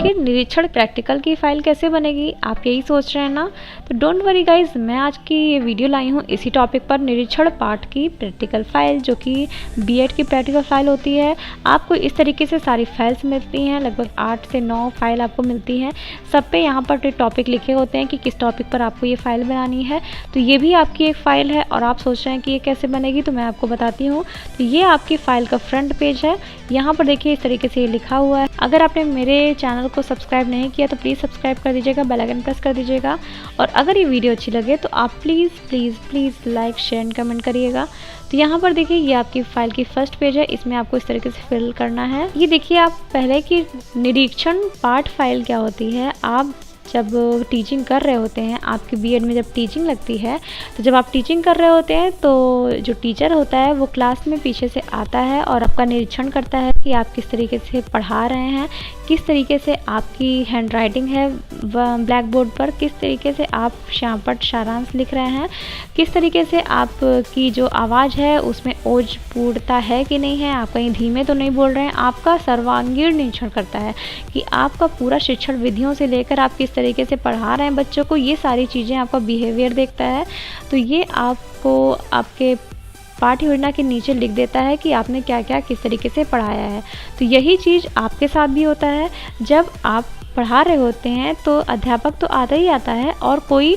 कि निरीक्षण प्रैक्टिकल की फ़ाइल कैसे बनेगी, आप यही सोच रहे हैं ना। तो डोंट वरी गाइज, मैं आज की ये वीडियो लाई हूँ इसी टॉपिक पर, निरीक्षण पार्ट की प्रैक्टिकल फ़ाइल, जो कि बीएड की प्रैक्टिकल फ़ाइल होती है। आपको इस तरीके से सारी फाइल्स मिलती हैं, लगभग 8 से 9 फाइल आपको मिलती हैं। सब पे यहाँ पर टॉपिक लिखे होते हैं कि किस टॉपिक पर आपको ये फ़ाइल बनानी है। तो ये भी आपकी एक फ़ाइल है और आप सोच रहे हैं कि ये कैसे बनेगी, तो मैं आपको बताती हूँ। तो ये आपकी फ़ाइल का फ्रंट पेज है। यहाँ पर देखिए इस तरीके से ये लिखा हुआ है। अगर आपने मेरे चैनल को सब्सक्राइब नहीं किया तो प्लीज़ सब्सक्राइब कर दीजिएगा, बेल आइकन प्रेस कर दीजिएगा। और अगर ये वीडियो अच्छी लगे तो आप please like share and comment करिएगा। तो यहाँ पर देखिए ये आपकी फ़ाइल की फर्स्ट पेज है, इसमें आपको इस तरीके से फिल करना है। ये देखिए आप पहले की निरीक्षण पार्ट फाइल क्या होती है। आप जब टीचिंग कर रहे होते हैं, आपकी बीएड में जब टीचिंग लगती है, तो जब आप टीचिंग कर रहे होते हैं तो जो टीचर होता है वो क्लास में पीछे से आता है और आपका निरीक्षण करता है कि आप किस तरीके से पढ़ा रहे हैं, किस तरीके से आपकी हैंड राइटिंग है ब्लैक बोर्ड पर, किस तरीके से आप श्यामपट्ट सारांश लिख रहे हैं, किस तरीके से आपकी जो आवाज़ है उसमें ओज पूर्णता है कि नहीं है, आप कहीं धीमे तो नहीं बोल रहे हैं। आपका सर्वांगीण निरीक्षण करता है कि आपका पूरा शिक्षण विधियों से लेकर आप किस तरीके से पढ़ा रहे हैं बच्चों को, ये सारी चीज़ें आपका बिहेवियर देखता है। तो ये आपको आपके पाठ योजना के नीचे लिख देता है कि आपने क्या क्या किस तरीके से पढ़ाया है। तो यही चीज़ आपके साथ भी होता है। जब आप पढ़ा रहे होते हैं तो अध्यापक तो आता ही आता है, और कोई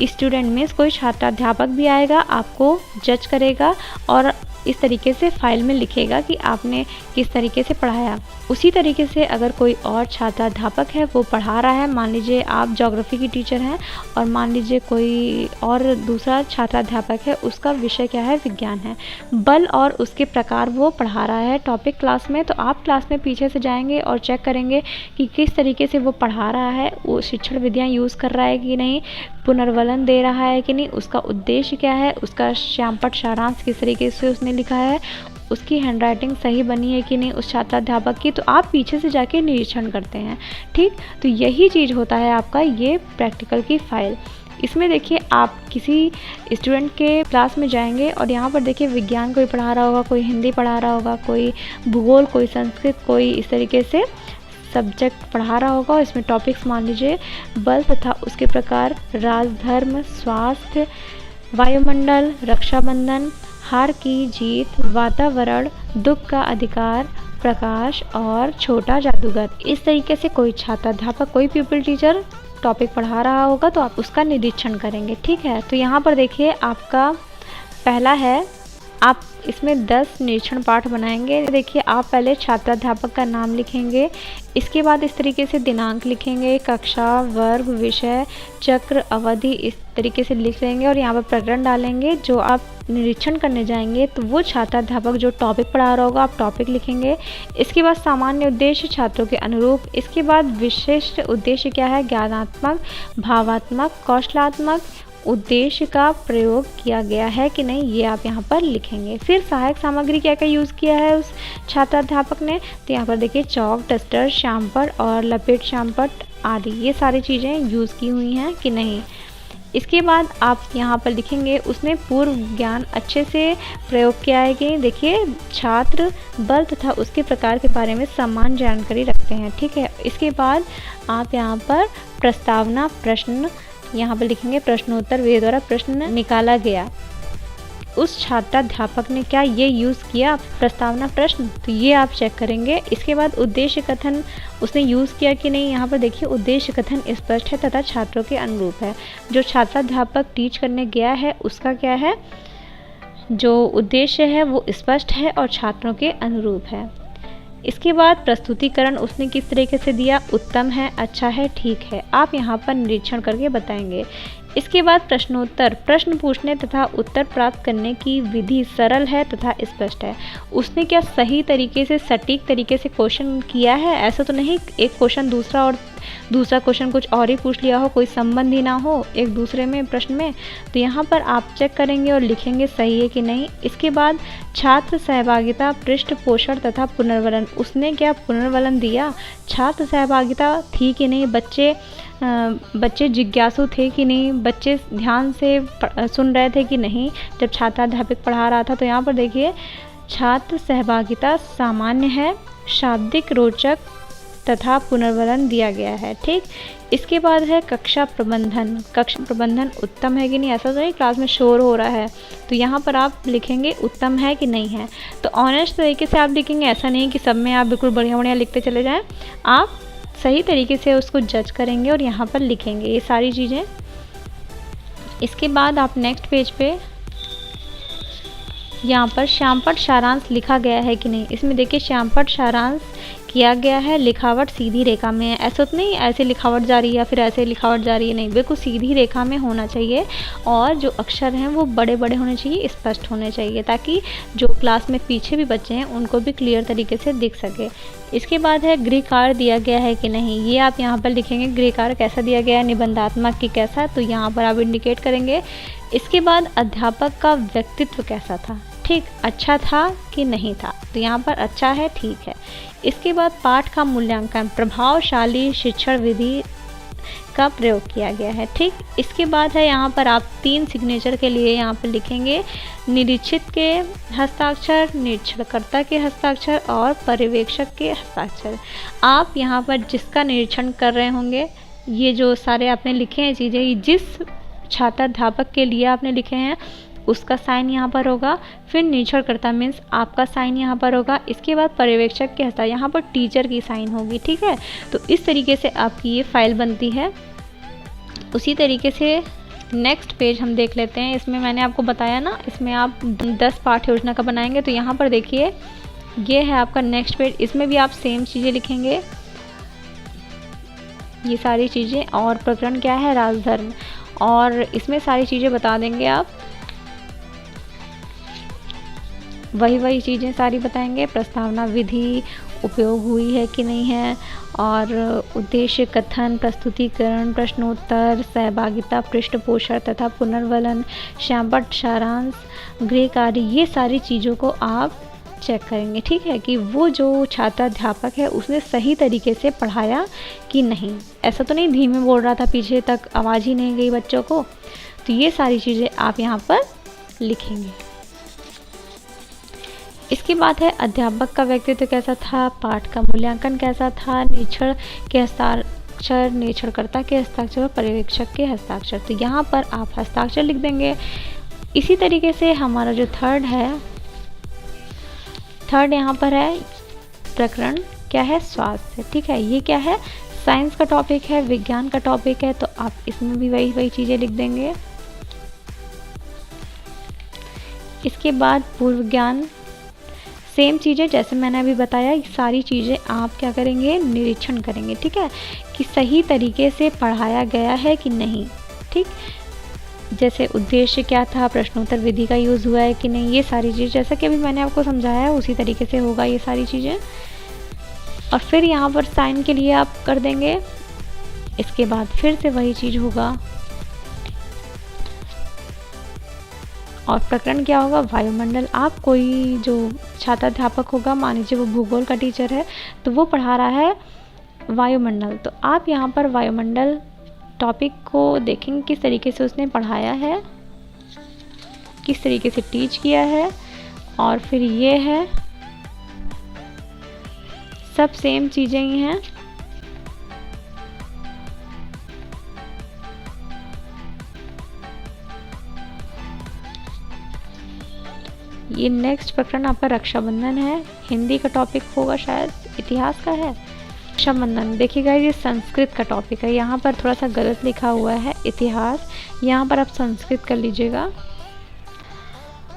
स्टूडेंट में कोई छात्र अध्यापक भी आएगा, आपको जज करेगा और इस तरीके से फाइल में लिखेगा कि आपने किस तरीके से पढ़ाया। उसी तरीके से अगर कोई और छात्र अध्यापक है वो पढ़ा रहा है, मान लीजिए आप ज्योग्राफी की टीचर हैं और मान लीजिए कोई और दूसरा छात्र अध्यापक है, उसका विषय क्या है, विज्ञान है, बल और उसके प्रकार वो पढ़ा रहा है टॉपिक क्लास में, तो आप क्लास में पीछे से जाएंगे और चेक करेंगे कि किस तरीके से वो पढ़ा रहा है, वो शिक्षण विधियाँ यूज़ कर रहा है कि नहीं, पुनर्वलन दे रहा है कि नहीं, उसका उद्देश्य क्या है, उसका श्यामपट्ट सारांश किस तरीके से उसने लिखा है, उसकी हैंडराइटिंग सही बनी है कि नहीं उस छात्राध्यापक की। तो आप पीछे से जाके निरीक्षण करते हैं, ठीक। तो यही चीज़ होता है आपका ये प्रैक्टिकल की फ़ाइल। इसमें देखिए आप किसी स्टूडेंट के क्लास में जाएंगे और यहाँ पर देखिए विज्ञान कोई पढ़ा रहा होगा, कोई हिंदी पढ़ा रहा होगा, कोई भूगोल, कोई संस्कृत, कोई इस तरीके से सब्जेक्ट पढ़ा रहा होगा। इसमें टॉपिक्स मान लीजिए बल तथा उसके प्रकार, राजधर्म, स्वास्थ्य, वायुमंडल, रक्षाबंधन, हार की जीत, वातावरण, दुख का अधिकार, प्रकाश और छोटा जादूगर। इस तरीके से कोई छात्राध्यापक, कोई प्यूपिल टीचर टॉपिक पढ़ा रहा होगा तो आप उसका निरीक्षण करेंगे, ठीक है। तो यहाँ पर देखिए आपका पहला है, आप इसमें 10 निरीक्षण पाठ बनाएंगे। देखिए आप पहले छात्राध्यापक का नाम लिखेंगे, इसके बाद इस तरीके से दिनांक लिखेंगे, कक्षा, वर्ग, विषय, चक्र, अवधि, इस तरीके से लिख लेंगे और यहाँ पर प्रकरण डालेंगे। जो आप निरीक्षण करने जाएंगे तो वो छात्राध्यापक जो टॉपिक पढ़ा रहा होगा आप टॉपिक लिखेंगे। इसके बाद सामान्य उद्देश्य छात्रों के अनुरूप, इसके बाद विशिष्ट उद्देश्य क्या है, ज्ञानात्मक, भावात्मक, कौशलात्मक उद्देश्य का प्रयोग किया गया है कि नहीं, ये आप यहाँ पर लिखेंगे। फिर सहायक सामग्री क्या क्या यूज़ किया है उस छात्राध्यापक ने, तो यहाँ पर देखिए चौक, डस्टर, श्यामपट्ट और लपेट श्यामपट्ट आदि, ये सारी चीज़ें यूज़ की हुई हैं कि नहीं। इसके बाद आप यहाँ पर लिखेंगे उसने पूर्व ज्ञान अच्छे से प्रयोग किया है कि देखिए छात्र बल तथा उसके प्रकार के बारे में समान जानकारी रखते हैं, ठीक है। इसके बाद आप यहाँ पर प्रस्तावना प्रश्न यहाँ पर लिखेंगे, प्रश्नोत्तर विधि द्वारा प्रश्न निकाला गया, उस छात्राध्यापक ने क्या ये यूज़ किया प्रस्तावना प्रश्न, तो ये आप चेक करेंगे। इसके बाद उद्देश्य कथन उसने यूज़ किया कि नहीं, यहाँ पर देखिए उद्देश्य कथन स्पष्ट है तथा छात्रों के अनुरूप है। जो छात्राध्यापक टीच करने गया है उसका क्या है, जो उद्देश्य है वो स्पष्ट है और छात्रों के अनुरूप है। इसके बाद प्रस्तुतिकरण उसने किस तरीके से दिया, उत्तम है, अच्छा है, ठीक है, आप यहाँ पर निरीक्षण करके बताएंगे। इसके बाद प्रश्नोत्तर, प्रश्न पूछने तथा उत्तर प्राप्त करने की विधि सरल है तथा स्पष्ट है। उसने क्या सही तरीके से सटीक तरीके से क्वेश्चन किया है, ऐसा तो नहीं एक क्वेश्चन दूसरा और दूसरा क्वेश्चन कुछ और ही पूछ लिया हो, कोई संबंध ही ना हो एक दूसरे में प्रश्न में, तो यहाँ पर आप चेक करेंगे और लिखेंगे सही है कि नहीं। इसके बाद छात्र सहभागिता, पृष्ठ पोषण तथा पुनर्वलन, उसने क्या पुनर्वलन दिया, छात्र सहभागिता थी कि नहीं, बच्चे जिज्ञासु थे कि नहीं, बच्चे ध्यान से सुन रहे थे कि नहीं जब छात्राध्यापक पढ़ा रहा था। तो यहाँ पर देखिए छात्र सहभागिता सामान्य है, शाब्दिक रोचक तथा पुनर्वलन दिया गया है। ठीक, इसके बाद है कक्षा प्रबंधन। कक्षा प्रबंधन उत्तम है कि नहीं, ऐसा तो नहीं क्लास में शोर हो रहा है, तो यहाँ पर आप लिखेंगे उत्तम है कि नहीं है। तो ऑनेस्ट तरीके से आप लिखेंगे, ऐसा नहीं कि सब में आप बिल्कुल बढ़िया बढ़िया लिखते चले जाएं, आप सही तरीके से उसको जज करेंगे और यहाँ पर लिखेंगे ये सारी चीज़ें। इसके बाद आप नेक्स्ट पेज पे यहाँ पर श्यामपट्ट सारांश लिखा गया है कि नहीं, इसमें देखिए श्यामपट्ट सारांश किया गया है, लिखावट सीधी रेखा में है। ऐसा तो नहीं ऐसे लिखावट जा रही है या फिर ऐसे लिखावट जा रही है, नहीं, बिल्कुल सीधी रेखा में होना चाहिए और जो अक्षर हैं वो बड़े बड़े होने चाहिए, स्पष्ट होने चाहिए, ताकि जो क्लास में पीछे भी बच्चे हैं उनको भी क्लियर तरीके से दिख सके। इसके बाद है गृह कार्य दिया गया है कि नहीं, ये आप यहाँ पर लिखेंगे गृह कार्य कैसा दिया गया है, निबंधात्मक की कैसा, तो यहाँ पर आप इंडिकेट करेंगे। इसके बाद अध्यापक का व्यक्तित्व कैसा था, ठीक, अच्छा था कि नहीं था, तो यहाँ पर अच्छा है, ठीक है। इसके बाद पाठ का मूल्यांकन, प्रभावशाली शिक्षण विधि का प्रयोग किया गया है। ठीक, इसके बाद है यहाँ पर आप 3 सिग्नेचर के लिए यहाँ पर लिखेंगे निरीक्षित के हस्ताक्षर, निरीक्षणकर्ता के हस्ताक्षर और पर्यवेक्षक के हस्ताक्षर। आप यहाँ पर जिसका निरीक्षण कर रहे होंगे, ये जो सारे आपने लिखे हैं चीज़ें, जिस छात्र अध्यापक के लिए आपने लिखे हैं उसका साइन यहाँ पर होगा, फिर निरीक्षणकर्ता मीन्स आपका साइन यहाँ पर होगा, इसके बाद पर्यवेक्षक के हस्ताक्षर, यहाँ पर टीचर की साइन होगी। ठीक है, तो इस तरीके से आपकी ये फाइल बनती है। उसी तरीके से नेक्स्ट पेज हम देख लेते हैं। इसमें मैंने आपको बताया ना, इसमें आप 10 पाठ योजना का बनाएंगे, तो यहाँ पर देखिए ये है आपका नेक्स्ट पेज, इसमें भी आप सेम चीज़ें लिखेंगे, ये सारी चीज़ें, और प्रकरण क्या है, राजधर्म, और इसमें सारी चीज़ें बता देंगे आप, वही चीज़ें सारी बताएंगे। प्रस्तावना विधि उपयोग हुई है कि नहीं है, और उद्देश्य कथन, प्रस्तुतिकरण, प्रश्नोत्तर, सहभागिता, पृष्ठपोषण तथा पुनर्वलन, श्यामपट्ट सारांश, गृह कार्य, ये सारी चीज़ों को आप चेक करेंगे। ठीक है, कि वो जो छात्र अध्यापक है उसने सही तरीके से पढ़ाया कि नहीं, ऐसा तो नहीं धीमे बोल रहा था, पीछे तक आवाज़ ही नहीं गई बच्चों को, तो ये सारी चीज़ें आप यहाँ पर लिखेंगे। इसके बाद है अध्यापक का व्यक्तित्व कैसा था, पाठ का मूल्यांकन कैसा था, निरीक्षण के हस्ताक्षर, निरीक्षणकर्ता के हस्ताक्षर और पर्यवेक्षक के हस्ताक्षर, तो यहाँ पर आप हस्ताक्षर लिख देंगे। इसी तरीके से हमारा जो थर्ड यहाँ पर है प्रकरण क्या है, स्वास्थ्य। ठीक है, ये क्या है, साइंस का टॉपिक है, विज्ञान का टॉपिक है, तो आप इसमें भी वही चीज़ें लिख देंगे। इसके बाद पूर्व ज्ञान, सेम चीज़ें जैसे मैंने अभी बताया, ये सारी चीज़ें आप क्या करेंगे, निरीक्षण करेंगे। ठीक है, कि सही तरीके से पढ़ाया गया है कि नहीं। ठीक, जैसे उद्देश्य क्या था, प्रश्नोत्तर विधि का यूज़ हुआ है कि नहीं, ये सारी चीज़ जैसा कि अभी मैंने आपको समझाया है उसी तरीके से होगा ये सारी चीज़ें। और फिर यहाँ पर साइन के लिए आप कर देंगे। इसके बाद फिर से वही चीज़ होगा, और प्रकरण क्या होगा, वायुमंडल। आप कोई जो छात्र अध्यापक होगा, मान लीजिए वो भूगोल का टीचर है, तो वो पढ़ा रहा है वायुमंडल, तो आप यहाँ पर वायुमंडल टॉपिक को देखेंगे किस तरीके से उसने पढ़ाया है, किस तरीके से टीच किया है, और फिर ये है, सब सेम चीज़ें ही हैं। ये नेक्स्ट प्रकरण आपका रक्षाबंधन है, हिंदी का टॉपिक होगा, शायद इतिहास का है। रक्षाबंधन देखिएगा, ये संस्कृत का टॉपिक है, यहाँ पर थोड़ा सा गलत लिखा हुआ है इतिहास, यहाँ पर आप संस्कृत कर लीजिएगा।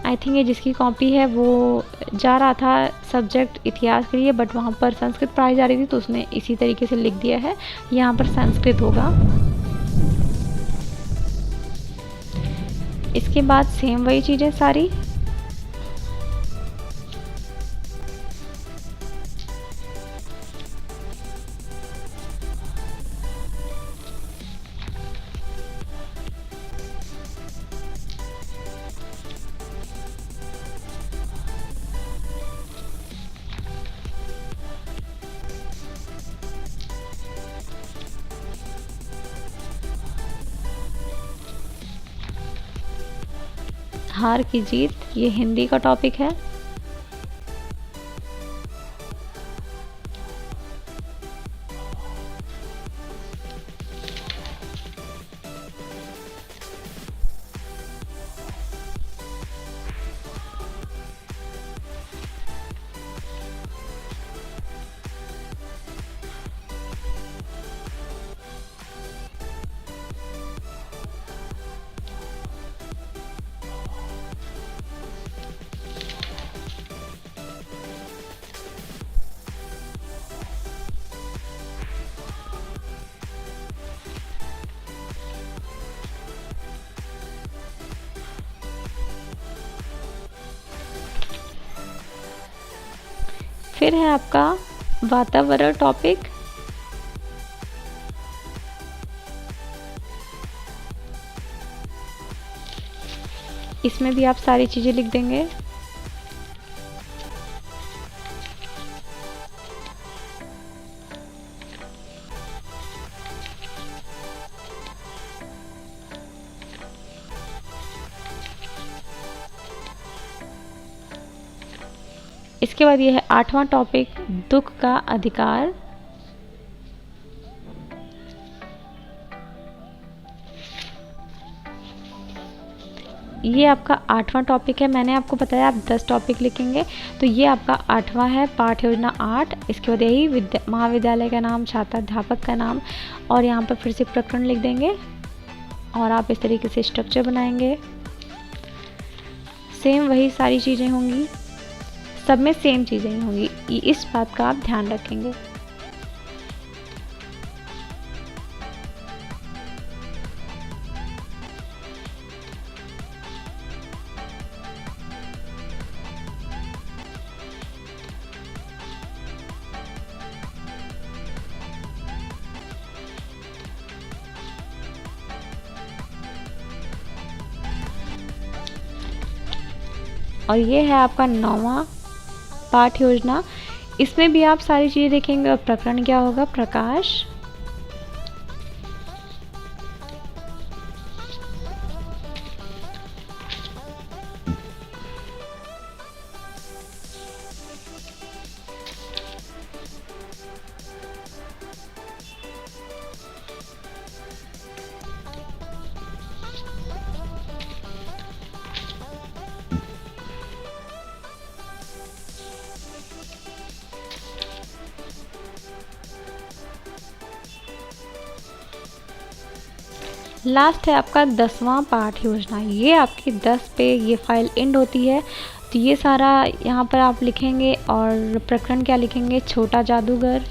आई थिंक ये जिसकी कॉपी है वो जा रहा था सब्जेक्ट इतिहास के लिए, बट वहाँ पर संस्कृत पढ़ाई जा रही थी, तो उसने इसी तरीके से लिख दिया है, यहाँ पर संस्कृत होगा। इसके बाद सेम वही चीज़ें सारी, हार की जीत, ये हिंदी का टॉपिक है। फिर है आपका वातावरण टॉपिक। इसमें भी आप सारी चीज़ें लिख देंगे। इसके बाद ये है 8वां टॉपिक, दुख का अधिकार। ये आपका 8वां टॉपिक है। मैंने आपको बताया आप 10 टॉपिक लिखेंगे, तो ये आपका 8वां है, पाठ योजना 8। इसके बाद यही महाविद्यालय का नाम, छात्र अध्यापक का नाम, और यहाँ पर फिर से प्रकरण लिख देंगे और आप इस तरीके से स्ट्रक्चर बनाएंगे। सेम वही सारी चीज़ें होंगी, सब में सेम चीज़ें ही होंगी, इस बात का आप ध्यान रखेंगे। और ये है आपका 9वां पाठ योजना। इसमें भी आप सारी चीज़ें देखेंगे। और प्रकरण क्या होगा? प्रकाश। लास्ट है आपका 10वां पाठ योजना। ये आपकी 10 पे ये फाइल एंड होती है। तो ये सारा यहाँ पर आप लिखेंगे। और प्रकरण क्या लिखेंगे? छोटा जादूगर।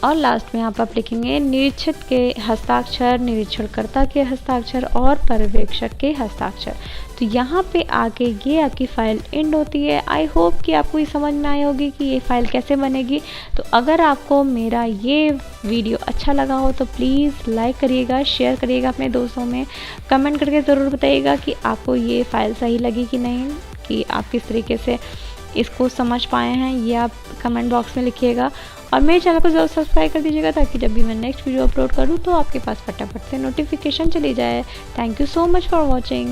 और लास्ट में यहाँ पर आप लिखेंगे निरीक्षक के हस्ताक्षर, निरीक्षणकर्ता के हस्ताक्षर और पर्यवेक्षक के हस्ताक्षर। तो यहाँ पे आके ये आपकी फ़ाइल एंड होती है। आई होप कि आपको ये समझ में आई होगी कि ये फ़ाइल कैसे बनेगी। तो अगर आपको मेरा ये वीडियो अच्छा लगा हो तो प्लीज़ लाइक करिएगा, शेयर करिएगा अपने दोस्तों में, कमेंट करके ज़रूर बताइएगा कि आपको ये फ़ाइल सही लगी कि नहीं, कि आप किस तरीके से इसको समझ पाए हैं, ये आप कमेंट बॉक्स में लिखिएगा। और मेरे चैनल को ज़रूर सब्सक्राइब कर दीजिएगा ताकि जब भी मैं नेक्स्ट वीडियो अपलोड करूँ तो आपके पास फटाफट से नोटिफिकेशन चली जाए। Thank you so much for watching.